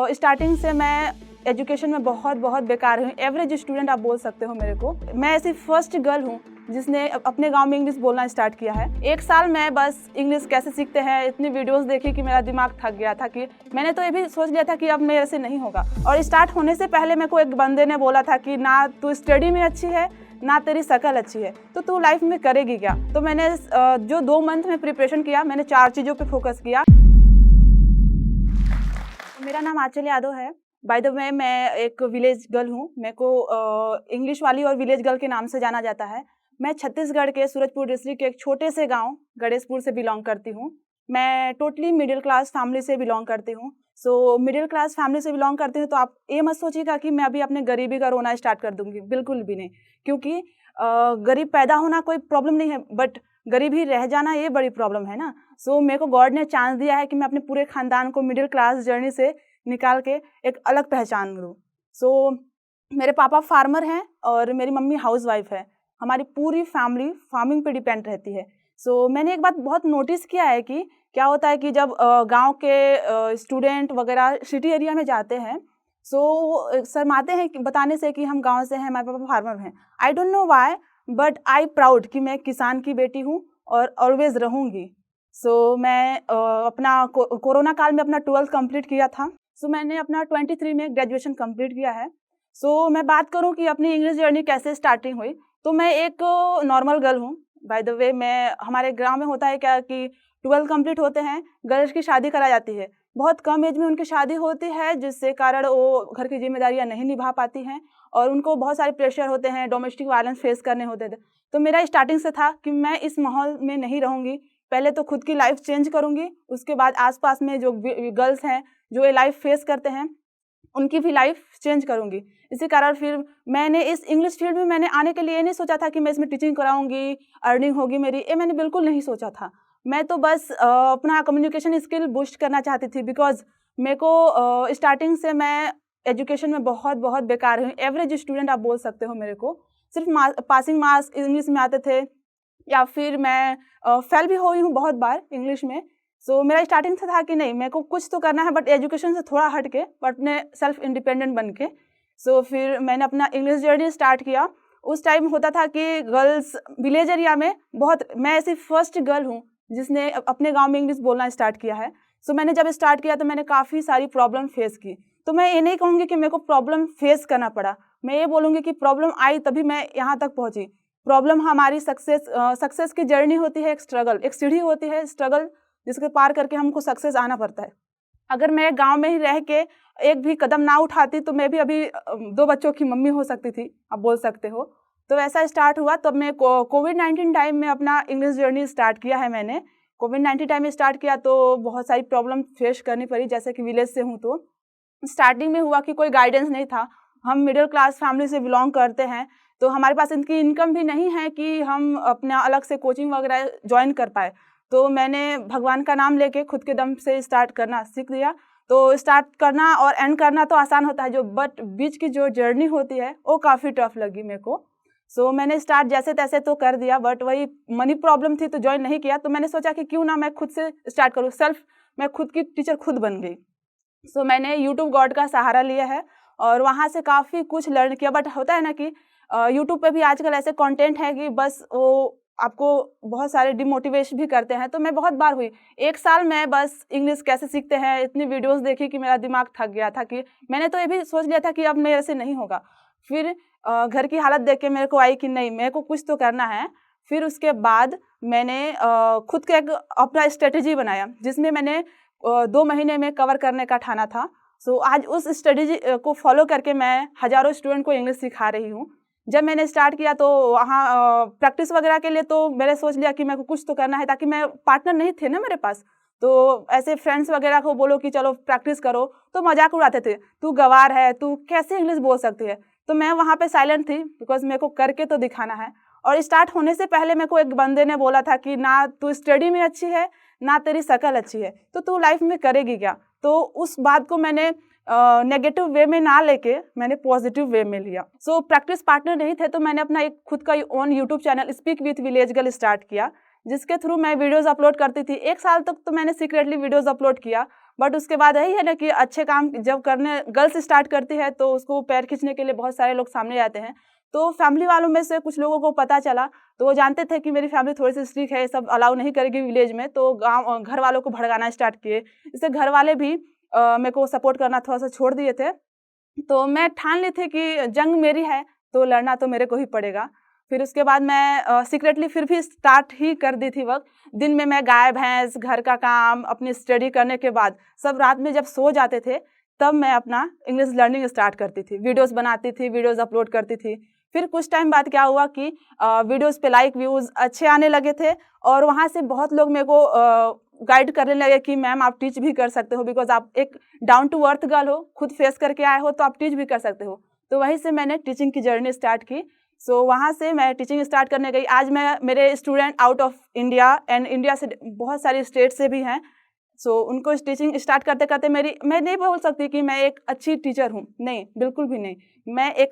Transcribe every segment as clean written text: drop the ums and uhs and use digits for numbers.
Starting से मैं education में बहुत बेकार हूँ। एवरेज स्टूडेंट आप बोल सकते हो मेरे को। मैं ऐसी फर्स्ट गर्ल हूँ जिसने अपने गांव में इंग्लिश बोलना स्टार्ट किया है। 1 साल मैं बस इंग्लिश कैसे सीखते हैं इतनी वीडियोस देखी कि मेरा दिमाग थक गया था कि मैंने तो ये भी सोच लिया था कि अब मेरे से नहीं होगा। और स्टार्ट होने से पहले मेरे को एक बंदे ने बोला था कि ना तू स्टडी में अच्छी है ना तेरी शकल अच्छी है, तो तू लाइफ में करेगी क्या। तो मैंने जो 2 मंथ में प्रिपरेशन किया, मैंने 4 चीज़ों पे फोकस किया। मेरा नाम आंचल यादव है। बाय द वे मैं एक विलेज गर्ल हूँ। मेरे को इंग्लिश वाली और विलेज गर्ल के नाम से जाना जाता है। मैं छत्तीसगढ़ के सूरजपुर डिस्ट्रिक्ट के एक छोटे से गांव गणेशपुर से बिलोंग करती हूँ। मैं टोटली मिडिल क्लास फैमिली से बिलोंग करती हूँ। सो मिडिल क्लास फैमिली से बिलोंग करती हूँ तो आप ये मत सोचिएगा कि मैं अभी अपने गरीबी का रोना स्टार्ट कर दूंगी, बिल्कुल भी नहीं। क्योंकि गरीब पैदा होना कोई प्रॉब्लम नहीं है, बट गरीब ही रह जाना ये बड़ी प्रॉब्लम है ना। सो मेरे को गॉड ने चांस दिया है कि मैं अपने पूरे खानदान को मिडिल क्लास जर्नी से निकाल के एक अलग पहचान दूँ। सो मेरे पापा फार्मर हैं और मेरी मम्मी हाउसवाइफ है। हमारी पूरी फैमिली फार्मिंग पे डिपेंड रहती है। सो मैंने एक बात बहुत नोटिस किया है कि क्या होता है कि जब गांव के स्टूडेंट वगैरह सिटी एरिया में जाते हैं, सो शर्माते हैं कि बताने से कि हम गांव से हैं, हमारे पापा फार्मर हैं। I don't know why, but I proud कि मैं किसान की बेटी हूँ और ऑलवेज रहूँगी। सो मैं अपना कोरोना काल में अपना 12th कंप्लीट किया था। सो मैंने अपना 23 में ग्रेजुएशन कंप्लीट किया है। सो मैं बात करूं कि अपनी इंग्लिश जर्नी कैसे स्टार्टिंग हुई, तो मैं एक नॉर्मल गर्ल हूं। बाय द वे मैं हमारे गांव में होता है क्या कि 12 कंप्लीट होते हैं गर्ल्स की शादी करा जाती है। बहुत कम एज में उनकी शादी होती है, जिससे कारण वो घर की जिम्मेदारियां नहीं निभा पाती हैं और उनको बहुत सारे प्रेशर होते हैं, डोमेस्टिक वायलेंस फेस करने होते थे। तो मेरा स्टार्टिंग से था कि मैं इस माहौल में नहीं रहूँगी। पहले तो खुद की लाइफ चेंज करूँगी, उसके बाद आसपास में जो गर्ल्स हैं जो ये लाइफ फेस करते हैं उनकी भी लाइफ चेंज करूँगी। इसी कारण फिर मैंने इस इंग्लिश फील्ड में मैंने आने के लिए ये नहीं सोचा था कि मैं इसमें टीचिंग कराऊंगी, अर्निंग होगी मेरी, ये मैंने बिल्कुल नहीं सोचा था। मैं तो बस अपना कम्युनिकेशन स्किल बूस्ट करना चाहती थी। बिकॉज मेरे को स्टार्टिंग से मैं एजुकेशन में बहुत बेकार हूँ। एवरेज स्टूडेंट आप बोल सकते हो मेरे को। सिर्फ पासिंग मार्क्स इंग्लिश में आते थे, या फिर मैं फेल भी हुई हूँ बहुत बार इंग्लिश में। सो मेरा स्टार्टिंग से था कि नहीं, मेरे को कुछ तो करना है, बट एजुकेशन से थोड़ा हट के, बट अपने सेल्फ इंडिपेंडेंट बन के। सो फिर मैंने अपना इंग्लिश जर्नी स्टार्ट किया। उस टाइम होता था कि गर्ल्स विलेज एरिया में मैं ऐसी फर्स्ट गर्ल हूँ जिसने अपने गांव में इंग्लिश बोलना स्टार्ट किया है। सो मैंने जब स्टार्ट किया तो मैंने काफ़ी सारी प्रॉब्लम फेस की। तो मैं ये नहीं कहूँगी कि मेरे को प्रॉब्लम फेस करना पड़ा, मैं ये बोलूँगी कि प्रॉब्लम आई तभी मैं यहाँ तक पहुँची। प्रॉब्लम हमारी सक्सेस की जर्नी होती है, एक स्ट्रगल, एक सीढ़ी होती है स्ट्रगल, जिसके पार करके हमको सक्सेस आना पड़ता है। अगर मैं गांव में ही रह के एक भी कदम ना उठाती तो मैं भी अभी 2 बच्चों की मम्मी हो सकती थी, आप बोल सकते हो। तो ऐसा स्टार्ट हुआ। तब मैं कोविड-19 टाइम में अपना इंग्लिश जर्नी स्टार्ट किया है। मैंने कोविड-19 टाइम में स्टार्ट किया तो बहुत सारी प्रॉब्लम फेस करनी पड़ी, जैसे कि विलेज से हूँ तो स्टार्टिंग में हुआ कि कोई गाइडेंस नहीं था। हम मिडिल क्लास फैमिली से बिलोंग करते हैं, तो हमारे पास इनकी इनकम भी नहीं है कि हम अपना अलग से कोचिंग वगैरह ज्वाइन कर पाए। तो मैंने भगवान का नाम लेके खुद के दम से स्टार्ट करना सीख लिया। तो स्टार्ट करना और एंड करना तो आसान होता है, बट बीच की जो जर्नी होती है वो काफ़ी टफ लगी मेरे को। सो मैंने स्टार्ट जैसे तैसे तो कर दिया, बट वही मनी प्रॉब्लम थी तो ज्वाइन नहीं किया। तो मैंने सोचा कि क्यों ना मैं खुद से स्टार्ट करूँ, मैं खुद की टीचर खुद बन गई। सो मैंने यूट्यूब गॉड का सहारा लिया है और वहाँ से काफ़ी कुछ लर्न किया। बट होता है ना कि यूट्यूब पे भी आजकल ऐसे कंटेंट है कि बस वो आपको बहुत सारे डिमोटिवेट भी करते हैं। तो मैं बहुत बार हुई। 1 साल मैं बस इंग्लिश कैसे सीखते हैं इतनी वीडियोस देखी कि मेरा दिमाग थक गया था कि मैंने तो ये भी सोच लिया था कि अब मेरे से नहीं होगा। फिर घर की हालत देख के मेरे को आई कि नहीं, मेरे को कुछ तो करना है। फिर उसके बाद मैंने खुद का एक अपना स्ट्रेटेजी बनाया, जिसमें मैंने 2 महीने में कवर करने का ठाना था। सो आज उस स्ट्रेटेजी को फॉलो करके मैं हज़ारों स्टूडेंट को इंग्लिश सिखा रही हूँ। जब मैंने स्टार्ट किया तो वहाँ प्रैक्टिस वगैरह के लिए तो मैंने सोच लिया कि मेरे को कुछ तो करना है, ताकि मैं पार्टनर नहीं थे ना मेरे पास। तो ऐसे फ्रेंड्स वगैरह को बोलो कि चलो प्रैक्टिस करो तो मजाक उड़ाते थे, तू गंवार है, तू कैसे इंग्लिश बोल सकती है। तो मैं वहाँ पे साइलेंट थी, बिकॉज मेरे को करके तो दिखाना है। और स्टार्ट होने से पहले मेरे को एक बंदे ने बोला था कि ना तू स्टडी में अच्छी है ना तेरी शकल अच्छी है, तो तू लाइफ में करेगी क्या। तो उस बात को मैंने नेगेटिव वे में ना लेके मैंने पॉजिटिव वे में लिया। सो प्रैक्टिस पार्टनर नहीं थे तो मैंने अपना एक खुद का own YouTube channel speak with village girl start किया, जिसके थ्रू मैं वीडियोस अपलोड करती थी। 1 साल तक तो मैंने सीक्रेटली वीडियोस अपलोड किया, बट उसके बाद यही है ना कि अच्छे काम जब करने गर्ल्स स्टार्ट करती है तो उसको पैर खींचने के लिए बहुत सारे लोग सामने आते हैं। तो फैमिली वालों में से कुछ लोगों को पता चला, तो वो जानते थे कि मेरी फैमिली थोड़ी सी स्ट्रिक्ट है, सब अलाउ नहीं करेगी विलेज में, तो गाँव घर वालों को भड़काना स्टार्ट किए। इससे घर वाले भी मेरे को सपोर्ट करना थोड़ा सा छोड़ दिए थे। तो मैं ठान ली थी कि जंग मेरी है तो लड़ना तो मेरे को ही पड़ेगा। फिर उसके बाद मैं सीक्रेटली फिर भी स्टार्ट ही कर दी थी वर्क। दिन में मैं गाय भैंस, घर का काम, अपनी स्टडी करने के बाद सब रात में जब सो जाते थे तब मैं अपना इंग्लिश लर्निंग स्टार्ट करती थी। वीडियोस बनाती थी, वीडियोस अपलोड करती थी। फिर कुछ टाइम बाद क्या हुआ कि वीडियोस पे लाइक व्यूज़ अच्छे आने लगे थे और वहाँ से बहुत लोग मेरे को गाइड करने लगे कि मैम आप टीच भी कर सकते हो, बिकॉज आप एक डाउन टू अर्थ गर्ल हो, खुद फेस करके आए हो, तो आप टीच भी कर सकते हो। तो वहीं से मैंने टीचिंग की जर्नी स्टार्ट की। सो वहाँ से मैं टीचिंग स्टार्ट करने गई। आज मैं मेरे student out of India and India से बहुत सारी स्टेट से भी हैं। सो उनको टीचिंग स्टार्ट करते करते मैं नहीं बोल सकती कि मैं एक अच्छी टीचर हूँ, नहीं, बिल्कुल भी नहीं। मैं एक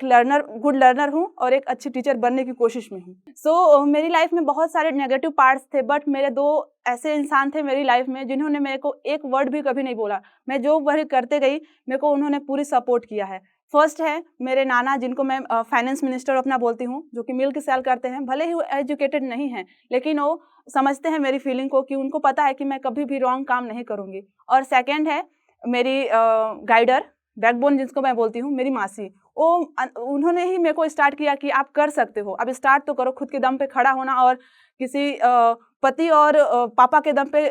गुड लर्नर हूँ और एक अच्छी टीचर बनने की कोशिश में हूँ। सो मेरी लाइफ में बहुत सारे नेगेटिव पार्ट्स थे, बट मेरे 2 ऐसे इंसान थे मेरी लाइफ में जिन्होंने मेरे को एक वर्ड भी कभी नहीं बोला। मैं जो वर्क करते गई मेरे को उन्होंने पूरी सपोर्ट किया है। फर्स्ट है मेरे नाना, जिनको मैं फाइनेंस मिनिस्टर अपना बोलती हूँ, जो कि मिल्क सेल करते हैं। भले ही वो एजुकेटेड नहीं हैं, लेकिन वो समझते हैं मेरी फीलिंग को, कि उनको पता है कि मैं कभी भी रॉन्ग काम नहीं करूँगी। और सेकंड है मेरी गाइडर, बैकबोन जिसको मैं बोलती हूँ, मेरी मासी। उन्होंने ही मेरे को स्टार्ट किया कि आप कर सकते हो, अब स्टार्ट तो करो। खुद के दम पे खड़ा होना और किसी पति और पापा के दम पे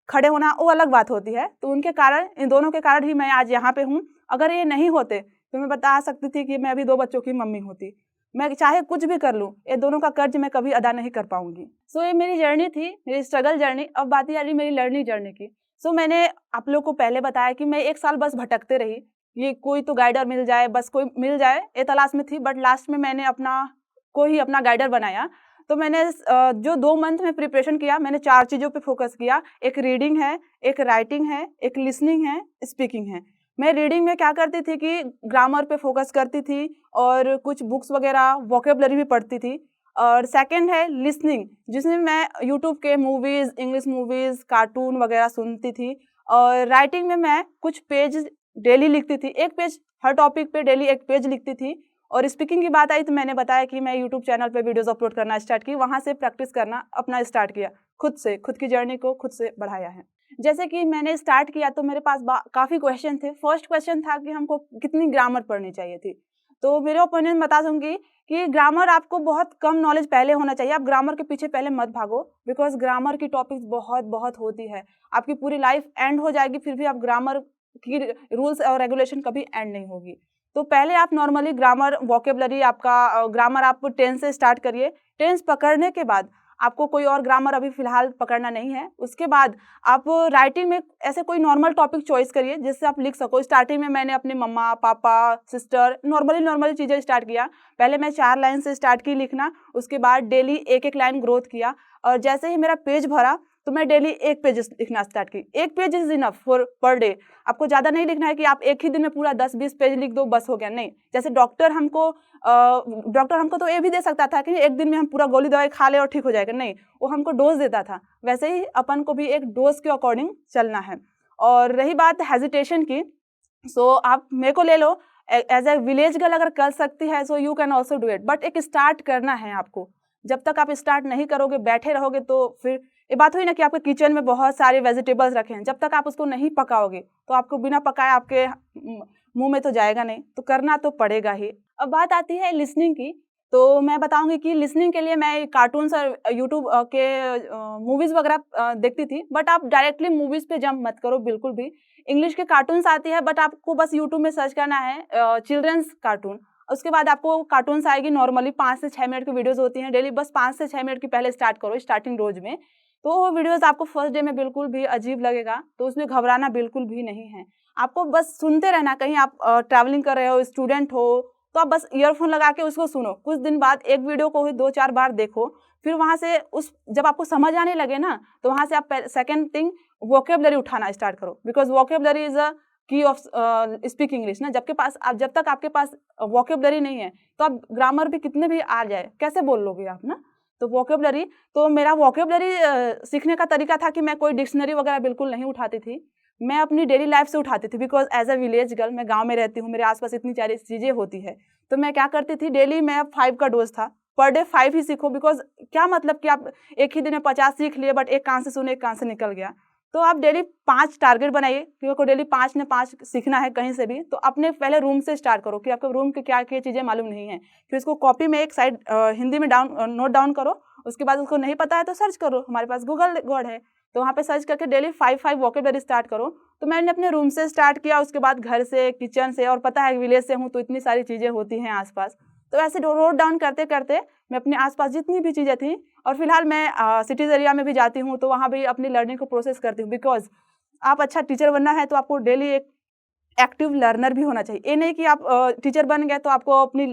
खड़े होना वो अलग बात होती है। तो उनके कारण, इन दोनों के कारण ही मैं आज यहाँ पे हूँ। अगर ये नहीं होते तो मैं बता सकती थी कि मैं अभी 2 बच्चों की मम्मी होती। मैं चाहे कुछ भी कर लूँ, ये दोनों का कर्ज मैं कभी अदा नहीं कर पाऊंगी। सो ये मेरी जर्नी थी, मेरी स्ट्रगल जर्नी। अब बात आ रही मेरी लर्निंग जर्नी की। सो मैंने आप लोग को पहले बताया कि मैं 1 साल बस भटकते रही, ये कोई तो गाइडर मिल जाए, बस कोई मिल जाए, ये तलाश में थी। बट लास्ट में मैंने अपना गाइडर बनाया। तो मैंने जो 2 मंथ में प्रिपरेशन किया, मैंने 4 चीज़ों पे फोकस किया। एक रीडिंग है, एक राइटिंग है, एक लिसनिंग है, स्पीकिंग है। मैं रीडिंग में क्या करती थी कि ग्रामर पे फोकस करती थी और कुछ बुक्स वगैरह, वोकेबलरी भी पढ़ती थी। और सेकंड है लिसनिंग, जिसमें मैं यूट्यूब के मूवीज़, इंग्लिश मूवीज़, कार्टून वगैरह सुनती थी। और राइटिंग में मैं कुछ पेज डेली लिखती थी, 1 पेज हर टॉपिक पे डेली 1 पेज लिखती थी। और स्पीकिंग की बात आई तो मैंने बताया कि मैं यूट्यूब चैनल पे वीडियोस अपलोड करना स्टार्ट की, वहाँ से प्रैक्टिस करना अपना स्टार्ट किया, खुद से, खुद की जर्नी को खुद से बढ़ाया है। जैसे कि मैंने स्टार्ट किया तो मेरे पास काफ़ी क्वेश्चन थे। फर्स्ट क्वेश्चन था कि हमको कितनी ग्रामर पढ़नी चाहिए थी। तो मेरे ओपिनियन बता दूंगी कि ग्रामर आपको बहुत कम नॉलेज पहले होना चाहिए। आप ग्रामर के पीछे पहले मत भागो, बिकॉज ग्रामर की टॉपिक्स बहुत बहुत होती है। आपकी पूरी लाइफ एंड हो जाएगी, फिर भी आप ग्रामर की रूल्स और रेगुलेशन कभी एंड नहीं होगी। तो पहले आप नॉर्मली ग्रामर, वोकेबलरी, आपका ग्रामर आप 10 से स्टार्ट करिए। 10 पकड़ने के बाद आपको कोई और ग्रामर अभी फिलहाल पकड़ना नहीं है। उसके बाद आप राइटिंग में ऐसे कोई नॉर्मल टॉपिक चॉइस करिए जिससे आप लिख सको। स्टार्टिंग में मैंने अपने मम्मा, पापा, सिस्टर, नॉर्मली चीज़ें स्टार्ट किया। पहले मैं 4 लाइन से स्टार्ट की लिखना, उसके बाद डेली 1-1 लाइन ग्रोथ किया। और जैसे ही मेरा पेज भरा तो मैं डेली 1 पेज लिखना स्टार्ट की। 1 page is enough for per day. आपको ज़्यादा नहीं लिखना है कि आप एक ही दिन में पूरा 10-20 पेज लिख दो बस हो गया, नहीं। जैसे डॉक्टर हमको तो ये भी दे सकता था कि एक दिन में हम पूरा गोली दवाई खा ले और ठीक हो जाएगा, नहीं, वो हमको डोज देता था। वैसे ही अपन को भी एक डोज के अकॉर्डिंग चलना है। और रही बात हेजिटेशन की, सो आप मेरे को ले लो, एज ए विलेज गर्ल अगर कर सकती है so you can also do it. But एक स्टार्ट करना है आपको। जब तक आप स्टार्ट नहीं करोगे, बैठे रहोगे, तो फिर ये बात हुई ना कि आपके किचन में बहुत सारे वेजिटेबल्स रखे हैं, जब तक आप उसको नहीं पकाओगे तो आपको बिना पकाए आपके मुंह में तो जाएगा नहीं, तो करना तो पड़ेगा ही। अब बात आती है लिसनिंग की, तो मैं बताऊंगी कि लिसनिंग के लिए मैं कार्टून्स और यूट्यूब के मूवीज़ वगैरह देखती थी। बट आप डायरेक्टली मूवीज़ पे जंप मत करो बिल्कुल भी। इंग्लिश के कार्टून्स आती है, बट आपको बस यूट्यूब में सर्च करना है चिल्ड्रंस कार्टून। उसके बाद आपको कार्टून्स आएगी, नॉर्मली 5 से 6 मिनट की वीडियोस होती हैं डेली। बस 5 से 6 मिनट की पहले स्टार्ट करो स्टार्टिंग रोज में। तो वो वीडियोस आपको फर्स्ट डे में बिल्कुल भी अजीब लगेगा, तो उसमें घबराना बिल्कुल भी नहीं है। आपको बस सुनते रहना। कहीं आप ट्रैवलिंग कर रहे हो, स्टूडेंट हो, तो आप बस ईयरफोन लगा के उसको सुनो। कुछ दिन बाद एक वीडियो को ही 2-4 बार देखो। फिर वहाँ से जब आपको समझ आने लगे ना, तो वहाँ से आप सेकेंड थिंग वोकेबलरी उठाना स्टार्ट करो, बिकॉज वोकेबलरी इज अ की ऑफ स्पीक इंग्लिश ना। जब तक आपके पास वोकेबलरी नहीं है तो आप ग्रामर भी कितने भी आ जाए कैसे बोल लोगे आप ना। तो वोकेबलरी, तो मेरा वोकेबलरी सीखने का तरीका था कि मैं कोई डिक्शनरी वगैरह बिल्कुल नहीं उठाती थी। मैं अपनी डेली लाइफ से उठाती थी, because as a village girl मैं गांव में रहती हूँ, मेरे आसपास इतनी सारी चीज़ें होती है। तो मैं क्या करती थी, डेली मैं 5 का डोज था, पर डे 5 ही सीखो, बिकॉज क्या मतलब कि आप एक ही दिन में 50 सीख लिए, बट एक कान से सुने एक कान से निकल गया। तो आप डेली 5 टारगेट बनाइए कि आपको डेली 5 ने 5 सीखना है कहीं से भी। तो अपने पहले रूम से स्टार्ट करो कि आपको रूम के क्या क्या चीज़ें मालूम नहीं है, फिर इसको कॉपी में एक साइड हिंदी में नोट डाउन करो। उसके बाद उसको नहीं पता है तो सर्च करो, हमारे पास गूगल गॉड है, तो वहाँ पे सर्च करके डेली 5 वोकेबलरी स्टार्ट करो। तो मैंने अपने रूम से स्टार्ट किया, उसके बाद घर से, किचन से, और पता है विलेज से हूँ तो इतनी सारी चीज़ें होती हैं आसपास। तो ऐसे नोट डाउन करते करते मैं अपने आसपास जितनी भी चीज़ें थी, और फिलहाल मैं सिटीज़ एरिया में भी जाती हूँ तो वहाँ भी अपनी लर्निंग को प्रोसेस करती हूँ। बिकॉज आप अच्छा टीचर बनना है तो आपको डेली एक एक्टिव लर्नर भी होना चाहिए। ये नहीं कि आप टीचर बन गए तो आपको अपनी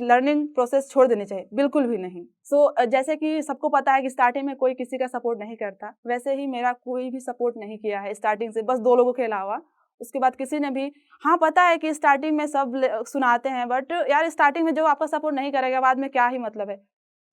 लर्निंग प्रोसेस छोड़ देनी चाहिए, बिल्कुल भी नहीं। जैसे कि सबको पता है कि स्टार्टिंग में कोई किसी का सपोर्ट नहीं करता, वैसे ही मेरा कोई भी सपोर्ट नहीं किया है स्टार्टिंग से, बस 2 लोगों के अलावा। उसके बाद किसी ने भी, हाँ पता है कि स्टार्टिंग में सब सुनाते हैं, बट यार स्टार्टिंग में जो आपका सपोर्ट नहीं करेगा बाद में क्या ही मतलब है।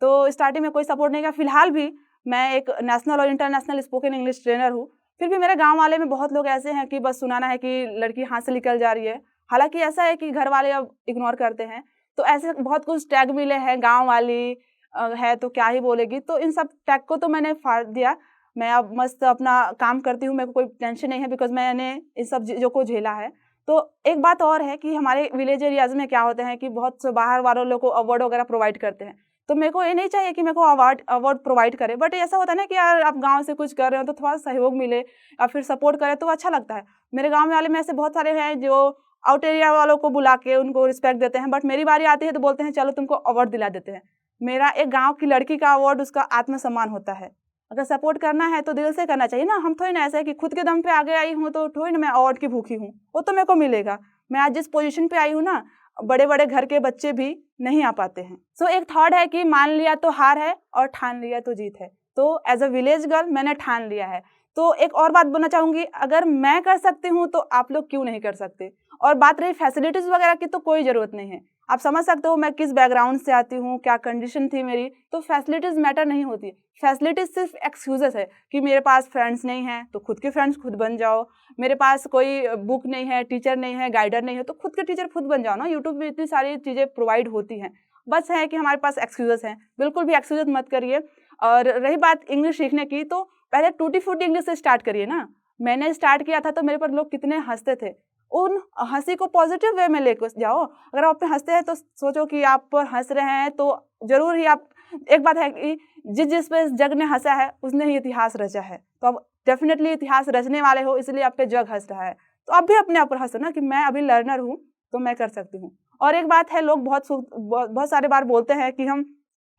तो स्टार्टिंग में कोई सपोर्ट नहीं किया। फिलहाल भी मैं एक नेशनल और इंटरनेशनल स्पोकन इंग्लिश ट्रेनर हूँ। फिर भी मेरे गांव वाले में बहुत लोग ऐसे हैं कि बस सुनाना है कि लड़की हाथ से निकल जा रही है। हालांकि ऐसा है कि घर वाले अब इग्नोर करते हैं, तो ऐसे बहुत कुछ टैग मिले हैं, गांव वाली है तो क्या ही बोलेगी, तो इन सब टैग को तो मैंने फाड़ दिया। मैं अब मस्त अपना काम करती हूँ, मेरे को कोई टेंशन नहीं है, बिकॉज मैंने इन सब चीज़ों को झेला है। तो एक बात और है कि हमारे विलेज एरियाज में क्या होते हैं कि बहुत से बाहर वालों लोग को अवार्ड वगैरह प्रोवाइड करते हैं। तो मेरे को ये नहीं चाहिए कि मेरे को अवार्ड प्रोवाइड करे, बट ऐसा होता है ना कि यार आप गांव से कुछ कर रहे हो तो थोड़ा सहयोग मिले या फिर सपोर्ट करे तो अच्छा लगता है। मेरे गांव में वाले में ऐसे बहुत सारे हैं जो आउट एरिया वालों को बुला के उनको रिस्पेक्ट देते हैं, बट मेरी बारी आती है तो बोलते हैं चलो तुमको अवार्ड दिला देते हैं। मेरा एक गाँव की लड़की का अवार्ड उसका आत्मसम्मान होता है। अगर सपोर्ट करना है तो दिल से करना चाहिए ना। हम थोड़ी ना ऐसा है कि खुद के दम पे आगे आई हूँ तो थोड़ी ना मैं अवार्ड की भूखी हूँ, वो तो मेरे को मिलेगा। मैं आज जिस पोजीशन पे आई हूँ ना, बड़े बड़े घर के बच्चे भी नहीं आ पाते हैं। सो एक थॉट है कि मान लिया तो हार है और ठान लिया तो जीत है। तो एज अ विलेज गर्ल मैंने ठान लिया है। तो एक और बात बोलना चाहूँगी, अगर मैं कर सकती हूँ तो आप लोग क्यों नहीं कर सकते। और बात रही फैसिलिटीज़ वगैरह की, तो कोई ज़रूरत नहीं है। आप समझ सकते हो मैं किस बैकग्राउंड से आती हूँ, क्या कंडीशन थी मेरी। तो फैसिलिटीज़ मैटर नहीं होती। फैसिलिटीज़ सिर्फ एक्सक्यूजेस है कि मेरे पास फ्रेंड्स नहीं हैं तो खुद के फ्रेंड्स खुद बन जाओ, मेरे पास कोई बुक नहीं है, टीचर नहीं है, गाइडर नहीं है तो खुद के टीचर खुद बन जाओ ना। यूट्यूब में इतनी सारी चीज़ें प्रोवाइड होती हैं, बस है कि हमारे पास एक्सक्यूजेस हैं। बिल्कुल भी एक्सक्यूजेस मत करिए। और रही बात इंग्लिश सीखने की, तो पहले टूटी फूटी इंग्लिश से स्टार्ट करिए ना। मैंने स्टार्ट किया था तो मेरे पर लोग कितने हंसते थे। उन हंसी को पॉजिटिव वे में लेकर जाओ। अगर आप पे हंसते हैं तो सोचो कि आप पर हंस रहे हैं तो जरूर ही आप, एक बात है कि जिस पे जग ने हंसा है उसने ही इतिहास रचा है, तो आप डेफिनेटली इतिहास रचने वाले हो, इसलिए आप पे जग हंस रहा है। तो आप भी अपने आप पर हंसो ना कि मैं अभी लर्नर हूँ तो मैं कर सकती हूँ। और एक बात है, लोग बहुत सारे बार बोलते हैं कि हम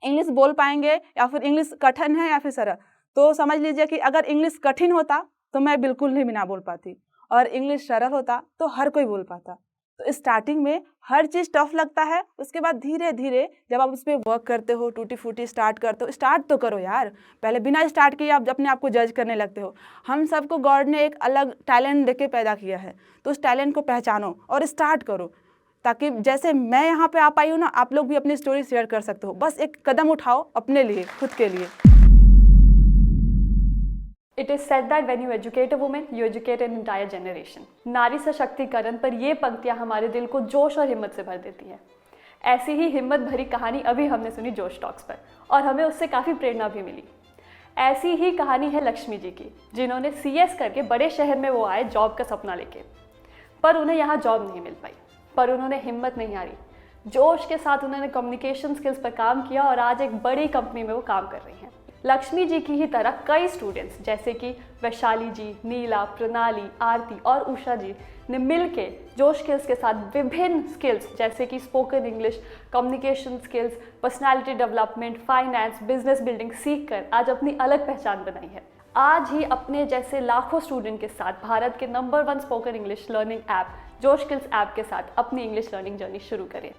इंग्लिश बोल पाएंगे या फिर इंग्लिश कठिन है या फिर सरल। तो समझ लीजिए कि अगर इंग्लिश कठिन होता तो मैं बिल्कुल नहीं बिना बोल पाती, और इंग्लिश सरल होता तो हर कोई बोल पाता। तो स्टार्टिंग में हर चीज़ टफ लगता है, उसके बाद धीरे धीरे जब आप उस पर वर्क करते हो, टूटी फूटी स्टार्ट करते हो, स्टार्ट तो करो यार। पहले बिना स्टार्ट किए आप अपने आप को जज करने लगते हो। हम सबको गॉड ने एक अलग टैलेंट देके पैदा किया है, तो उस टैलेंट को पहचानो और स्टार्ट करो, ताकि जैसे मैं यहाँ पे आ पाई हूँ ना, आप लोग भी अपनी स्टोरी शेयर कर सकते हो। बस एक कदम उठाओ अपने लिए, खुद के लिए। It is said that when you educate a woman, you educate an entire generation. नारी सशक्तिकरण पर ये पंक्तियाँ हमारे दिल को जोश और हिम्मत से भर देती हैं। ऐसी ही हिम्मत भरी कहानी अभी हमने सुनी जोश टॉक्स पर, और हमें उससे काफ़ी प्रेरणा भी मिली। ऐसी ही कहानी है लक्ष्मी जी की, जिन्होंने CS करके बड़े शहर में वो आए जॉब का सपना लेके, पर उन्हें यहाँ जॉब नहीं मिल पाई। पर उन्होंने हिम्मत नहीं हारी, जोश के साथ उन्होंने कम्युनिकेशन स्किल्स पर काम किया और आज एक बड़ी कंपनी में वो काम कर रही हैं। लक्ष्मी जी की ही तरह कई स्टूडेंट्स जैसे कि वैशाली जी, नीला, प्रणाली, आरती और उषा जी ने मिलके जोश स्किल्स के साथ विभिन्न स्किल्स जैसे कि spoken English, communication skills, personality development, finance, business building सीख कर आज अपनी अलग पहचान बनाई है। आज ही अपने जैसे लाखों स्टूडेंट के साथ भारत के number 1 spoken English learning app जोश स्किल्स ऐप के साथ अपनी इंग्लिश लर्निंग जर्नी शुरू करें।